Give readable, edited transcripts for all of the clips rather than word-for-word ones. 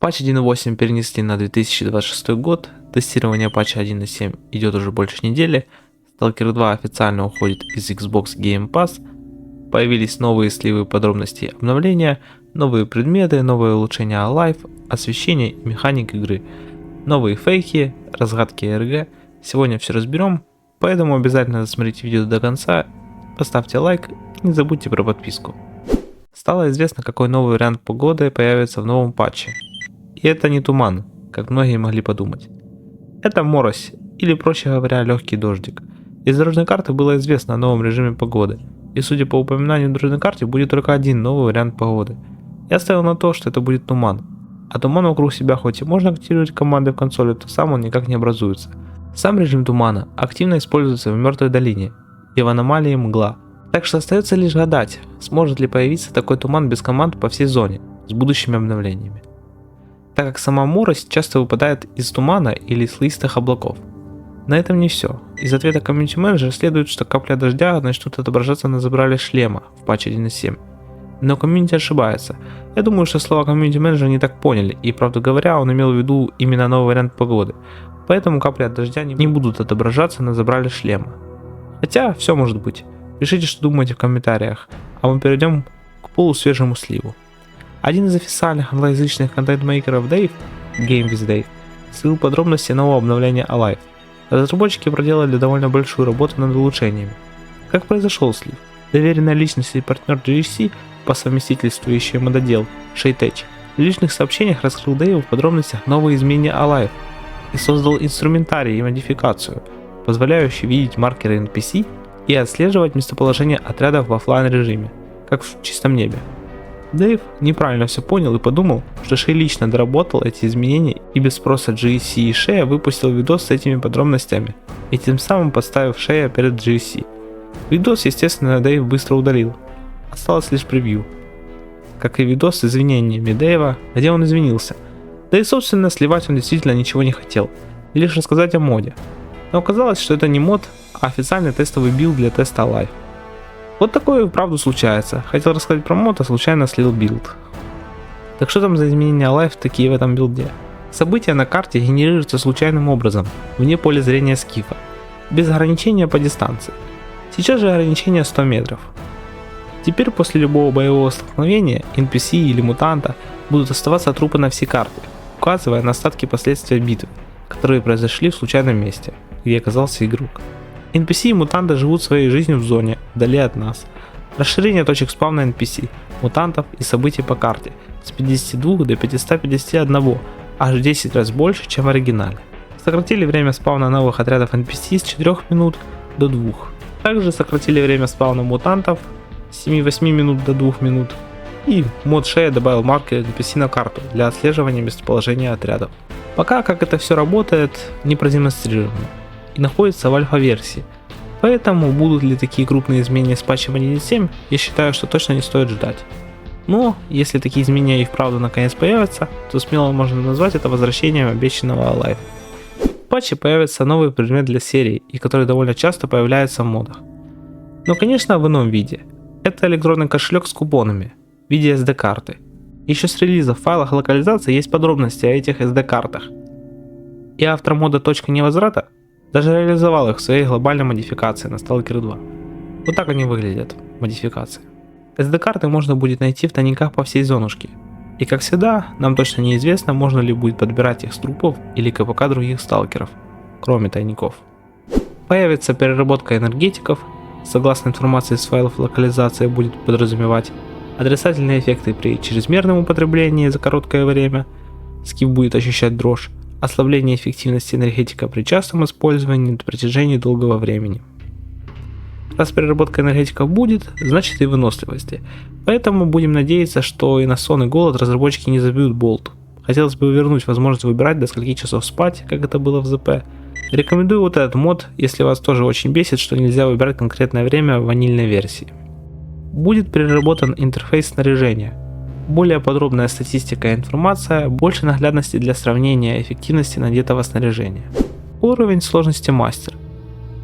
Патч 1.8 перенесли на 2026 год, тестирование патча 1.7 идет уже больше недели, Stalker 2 официально уходит из Xbox Game Pass, появились новые сливы подробностей обновления, новые предметы, новые улучшения Alive, освещение и механик игры, новые фейки, разгадки РГ. Сегодня все разберем, поэтому обязательно досмотрите видео до конца, поставьте лайк и не забудьте про подписку. Стало известно, какой новый вариант погоды появится в новом патче. И это не туман, как многие могли подумать. Это морось, или проще говоря, легкий дождик. Из дорожной карты было известно о новом режиме погоды, и судя по упоминанию в дорожной карте, будет только один новый вариант погоды. Я ставил на то, что это будет туман. А туман вокруг себя хоть и можно активировать командой в консоли, то сам он никак не образуется. Сам режим тумана активно используется в Мертвой долине и в аномалии мгла. Так что остается лишь гадать, сможет ли появиться такой туман без команд по всей зоне, с будущими обновлениями. Так как сама морось часто выпадает из тумана или слоистых облаков. На этом не все. Из ответа комьюнити менеджера следует, что капля дождя начнут отображаться на забрале шлема в патче 1.7. Но комьюнити ошибается. Я думаю, что слова комьюнити менеджера не так поняли, и правду говоря, он имел в виду именно новый вариант погоды. Поэтому капли от дождя не будут отображаться на забрале шлема. Хотя, все может быть. Пишите, что думаете в комментариях, а мы перейдем к полусвежему сливу. Один из официальных англоязычных контент-мейкеров Dave, Game with Dave, слил подробности нового обновления Alive. Разработчики проделали довольно большую работу над улучшениями. Как произошел слив? Доверенная личность и партнер GSC, по совместительству еще и мододел Shaytech, в личных сообщениях раскрыл Дэйву в подробностях новые изменения Alive и создал инструментарий и модификацию, позволяющий видеть маркеры NPC и отслеживать местоположение отрядов в офлайн режиме, как в чистом небе. Дэйв неправильно все понял и подумал, что Шей лично доработал эти изменения и без спроса GSC и Шея выпустил видос с этими подробностями, и тем самым подставив Шея перед GSC. Видос, естественно, Дэйв быстро удалил, осталось лишь превью, как и видос с извинениями Дэйва, где он извинился. Да и собственно сливать он действительно ничего не хотел, и лишь рассказать о моде. Но оказалось, что это не мод, а официальный тестовый билд для теста Alive. Вот такое вправду случается. Хотел рассказать про мод, а случайно слил билд. Так что там за изменения Alive такие в этом билде? События на карте генерируются случайным образом, вне поля зрения скифа, без ограничения по дистанции. Сейчас же ограничение 100 метров. Теперь после любого боевого столкновения NPC или мутанта будут оставаться трупы на всей карте, указывая на остатки последствия битвы, которые произошли в случайном месте, где оказался игрок. NPC и мутанты живут своей жизнью в зоне, вдали от нас. Расширение точек спавна NPC, мутантов и событий по карте с 52 до 551, аж 10 раз больше, чем в оригинале. Сократили время спавна новых отрядов NPC с 4 минут до 2. Также сократили время спавна мутантов с 7-8 минут до 2 минут. И мод Шея добавил маркеры NPC на карту для отслеживания местоположения отрядов. Пока как это все работает, не продемонстрировано и находится в альфа-версии. Поэтому будут ли такие крупные изменения с патчем 1.7, я считаю, что точно не стоит ждать. Но если такие изменения и вправду наконец появятся, то смело можно назвать это возвращением обещанного Alive. В патче появится новый предмет для серии, и который довольно часто появляется в модах. Но конечно в ином виде. Это электронный кошелек с купонами в виде SD-карты. Еще с релиза в файлах локализации есть подробности о этих SD-картах. И автор мода «Точка невозврата» даже реализовал их в своей глобальной модификации на Stalker 2. Вот так они выглядят, модификации. SD-карты можно будет найти в тайниках по всей зонушке. И как всегда, нам точно неизвестно, можно ли будет подбирать их с трупов или КПК других сталкеров, кроме тайников. Появится переработка энергетиков, согласно информации с файлов локализация будет подразумевать отрицательные эффекты при чрезмерном употреблении за короткое время, скиф будет ощущать дрожь, ослабление эффективности энергетика при частом использовании на протяжении долгого времени. Раз переработка энергетиков будет, значит и выносливости, поэтому будем надеяться, что и на сон и голод разработчики не забьют болт. Хотелось бы вернуть возможность выбирать до скольки часов спать, как это было в ЗП. Рекомендую вот этот мод, если вас тоже очень бесит, что нельзя выбирать конкретное время в ванильной версии. Будет переработан интерфейс снаряжения. Более подробная статистика и информация, больше наглядности для сравнения эффективности надетого снаряжения. Уровень сложности мастер.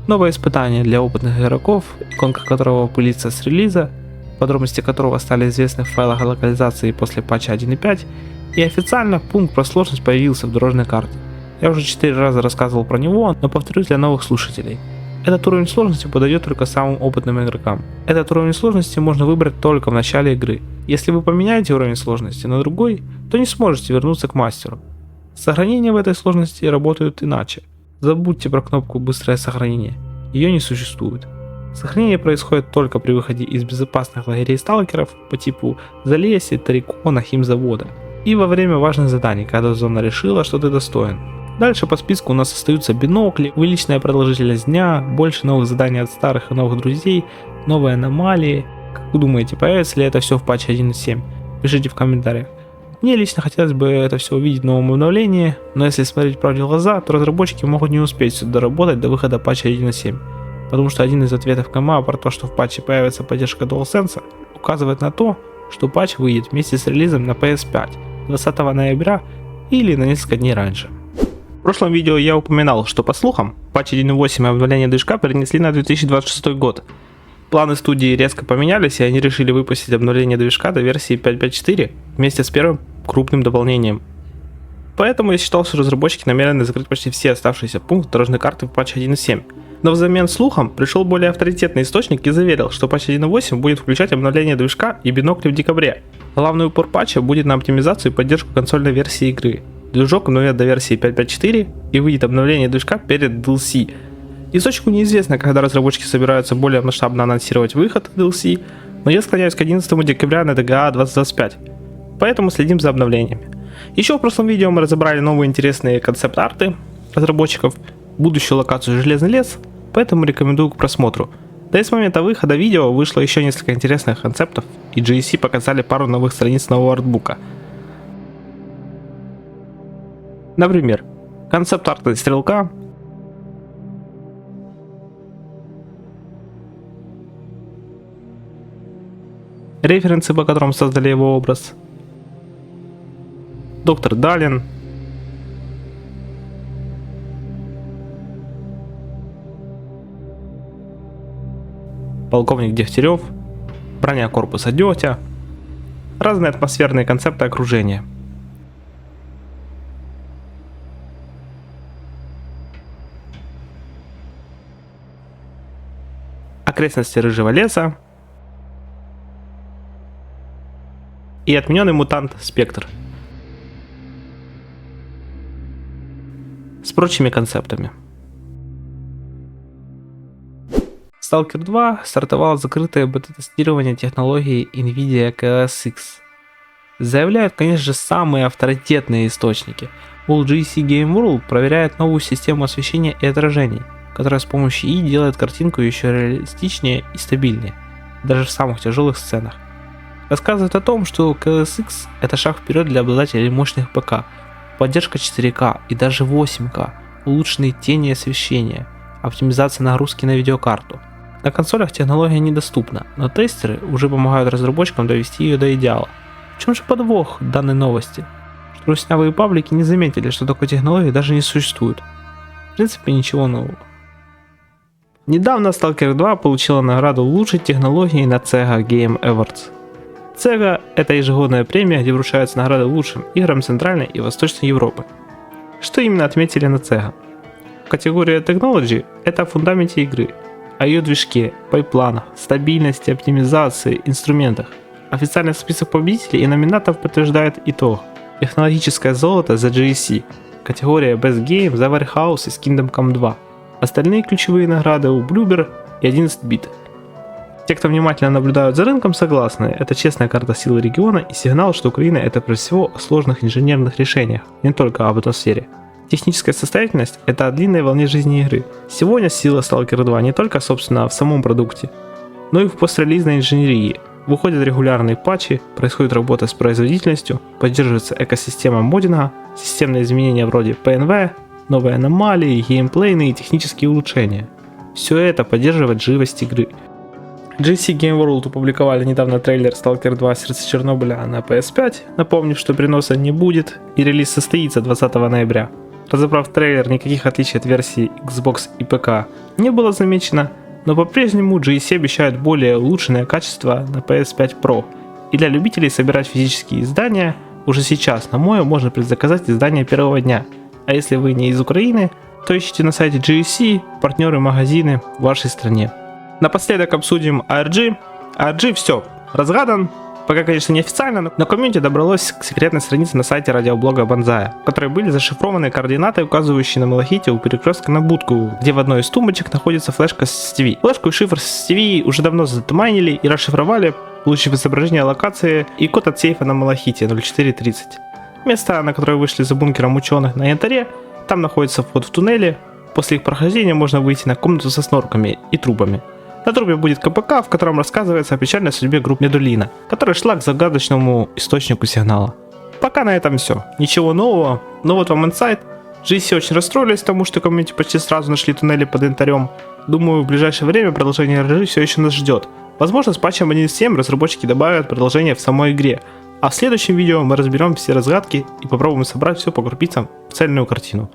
Новое испытание для опытных игроков, иконка которого пылится с релиза, подробности которого стали известны в файлах локализации после патча 1.5, И официально пункт про сложность появился в дорожной карте. Я уже 4 раза рассказывал про него, но повторюсь для новых слушателей. Этот уровень сложности подойдет только самым опытным игрокам. Этот уровень сложности можно выбрать только в начале игры. Если вы поменяете уровень сложности на другой, то не сможете вернуться к мастеру. Сохранения в этой сложности работают иначе. Забудьте про кнопку «Быстрое сохранение». Ее не существует. Сохранение происходит только при выходе из безопасных лагерей сталкеров по типу Залесье, Тарикона, Химзавода. И во время важных заданий, когда зона решила, что ты достоин. Дальше по списку у нас остаются бинокли, увеличенная продолжительность дня, больше новых заданий от старых и новых друзей, новые аномалии. Как вы думаете, появится ли это все в патче 1.7? Пишите в комментариях. Мне лично хотелось бы это все увидеть в новом обновлении, но если смотреть правде в глаза, то разработчики могут не успеть все доработать до выхода патча 1.7. Потому что один из ответов КМА про то, что в патче появится поддержка DualSense, указывает на то, что патч выйдет вместе с релизом на PS5 20 ноября или на несколько дней раньше. В прошлом видео я упоминал, что по слухам, патч 1.8 и обновление движка перенесли на 2026 год. Планы студии резко поменялись, и они решили выпустить обновление движка до версии 5.5.4 вместе с первым крупным дополнением. Поэтому я считал, что разработчики намерены закрыть почти все оставшиеся пункты дорожной карты в патче 1.7. Но взамен слухам пришел более авторитетный источник и заверил, что патч 1.8 будет включать обновление движка и бинокли в декабре. Главный упор патча будет на оптимизацию и поддержку консольной версии игры. Движок обновят до версии 5.5.4 и выйдет обновление движка перед DLC. Источнику неизвестно, когда разработчики собираются более масштабно анонсировать выход DLC, но я склоняюсь к 11 декабря на DGA 2025, поэтому следим за обновлениями. Еще в прошлом видео мы разобрали новые интересные концепт-арты разработчиков, будущую локацию Железный лес, поэтому рекомендую к просмотру. Да и с момента выхода видео вышло еще несколько интересных концептов, и GSC показали пару новых страниц нового артбука. Например, концепт-арт стрелка, референсы, по которым создали его образ, доктор Далин, полковник Дегтярев, броня корпуса Дегтя, разные атмосферные концепты окружения. Окрестности Рыжего леса и отмененный мутант Спектр с прочими концептами. Stalker 2 стартовало закрытое бета-тестирование технологии NVIDIA KSX. Заявляют, конечно же, самые авторитетные источники. GSC Game World проверяет новую систему освещения и отражений, которая с помощью ИИ делает картинку еще реалистичнее и стабильнее, даже в самых тяжелых сценах. Рассказывает о том, что KSX это шаг вперед для обладателей мощных ПК, поддержка 4К и даже 8К, улучшенные тени и освещение, оптимизация нагрузки на видеокарту. На консолях технология недоступна, но тестеры уже помогают разработчикам довести ее до идеала. В чем же подвох данной новости? Что руснявые паблики не заметили, что такой технологии даже не существует. В принципе, ничего нового. Недавно Stalker 2 получила награду лучшей технологии на CEGA Game Awards. CEGA – это ежегодная премия, где вручаются награды лучшим играм Центральной и Восточной Европы. Что именно отметили на CEGA? Категория Technology – это о фундаменте игры, о ее движке, пайпланах, стабильности, оптимизации, инструментах. Официальный список победителей и номинатов подтверждает итог. Технологическое золото за GSC, категория Best Game за Warehouse из Kingdom Come 2. Остальные ключевые награды у Bloober и 11-бит. Те, кто внимательно наблюдают за рынком, согласны, это честная карта силы региона и сигнал, что Украина это прежде всего о сложных инженерных решениях, не только об атмосфере. Техническая состоятельность – это о длинной волне жизни игры. Сегодня сила Stalker 2 не только, собственно, в самом продукте, но и в пострелизной инженерии. Выходят регулярные патчи, происходит работа с производительностью, поддерживается экосистема моддинга, системные изменения вроде PNV, новые аномалии, геймплейные и технические улучшения. Все это поддерживает живость игры. GSC Game World опубликовали недавно трейлер Stalker 2 Сердце Чернобыля на PS5, напомнив, что переноса не будет и релиз состоится 20 ноября. Разобрав трейлер, никаких отличий от версии Xbox и ПК не было замечено, но по-прежнему GSC обещают более улучшенное качество на PS5 Pro. И для любителей собирать физические издания уже сейчас на Мое можно предзаказать издание первого дня. А если вы не из Украины, то ищите на сайте GSC партнеры магазины в вашей стране. Напоследок обсудим ARG. ARG все, разгадан. Пока, конечно, неофициально, но комьюнити добралось к секретной странице на сайте радиоблога Банзая, в которой были зашифрованы координаты, указывающие на Малахите у перекрестка на будку, где в одной из тумбочек находится флешка с TV. Флешку и шифр с TV уже давно затуманили и расшифровали, получив изображение локации и код от сейфа на Малахите 0430. Место, на которое вышли за бункером ученых на Янтаре, там находится вход в туннели. После их прохождения можно выйти на комнату со снорками и трубами. На трубе будет КПК, в котором рассказывается о печальной судьбе группы Медулина, которая шла к загадочному источнику сигнала. Пока на этом все. Ничего нового, но вот вам инсайт. GSC очень расстроились тому, что комьюнити почти сразу нашли туннели под Янтарем. Думаю, в ближайшее время продолжение RG все еще нас ждет. Возможно, с патчем 1.7 разработчики добавят продолжение в самой игре. А в следующем видео мы разберем все разгадки и попробуем собрать все по крупицам в цельную картину.